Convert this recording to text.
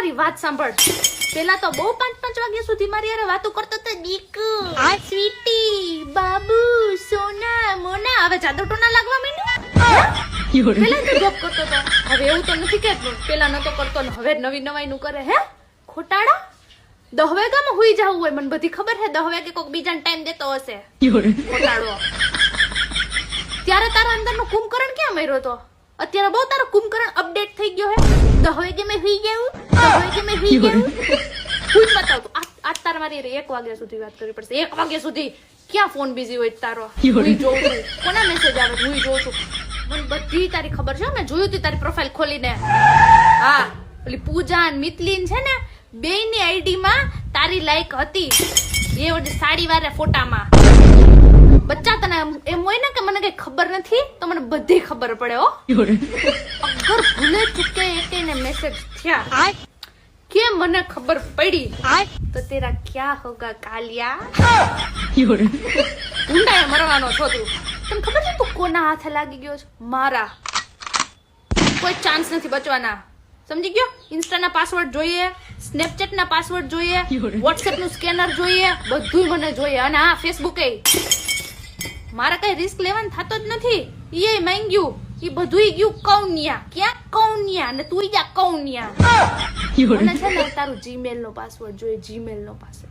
મારી વાત સાંભળ. પેલા તો બહુ 5-5 વાગ્યા સુધી મારી હારે વાતો કરતો તો દીકુ, સ્વીટી, બાબુ, સોના, મોના. હવે જાદુ ટોના લાગવા માંડ્યું. પેલા તો જોબ કરતો તો. હવે એવું તો નથી કે પેલા નતો કરતો ને હવે નવી નવાઈ નું કરે. હે ખોટાડા, 10 વાગ્યામાં હુઈ જવું હોય. મને બધી ખબર છે 10 વાગે કોક બીજાને ટાઈમ દેતો હશે. ખોટાડો. ત્યારે તારા અંદરનો કુંભકરણ ક્યાં મર્યો તો? અત્યારે બહુ તારો કુંભકરણ અપડેટ થઈ ગયો હે. 10 વાગે મેં હુઈ ગયું, 10 વાગે મેં હુઈ ગયું. હું બતાવ આજ તાર મારી 1 વાગ્યા સુધી વાત કરવી પડશે. 1 વાગ્યા સુધી ક્યાં ફોન બિઝી હોય તારો? હું જોઉં છું કોના મેસેજ આવે, હું જોઉં છું. મને બધી તારી ખબર છે. મેં જોયું તું તારી પ્રોફાઇલ ખોલીને. હા, ઓલી પૂજા અને મિતલીન છે ને, બેયની આઈડી માં તારી લાઈક હતી. એ ઓલી સાડી વાળા ફોટામાં. બચ્ચા તને એમ હોય ને કે મને કઈ ખબર નથી, તો મને બધી ખબર પડે હો. અગર ભૂલે ચૂકે એને મેસેજ થયા કે મને ખબર પડી તો તેરા ક્યા હોગા કાલિયા. ઊંડાએ મરવાનો છો તું. તને ખબર છે તું કોના હાથે લાગી ગયો છે? મારા. કોઈ ચાન્સ નથી બચવાના, સમજી ગયો? ઇન્સ્ટા ના પાસવર્ડ જોઈએ, સ્નેપચેટ ના પાસવર્ડ જોઈએ, વોટ્સએપ નું સ્કેનર જોઈએ, બધું મને જોઈએ. અને હા, ફેસબુક એ મારા કઈ રિસ્ક લેવાનું થતો જ નથી. એ માંગ્યું, એ બધું ગયું કૌન્યા. ક્યાં કૌન્યા? અને તું જા કૌન્યા. મને છે ને તારું જીમેલ નો પાસવર્ડ જોઈએ, જીમેલ નો પાસવર્ડ.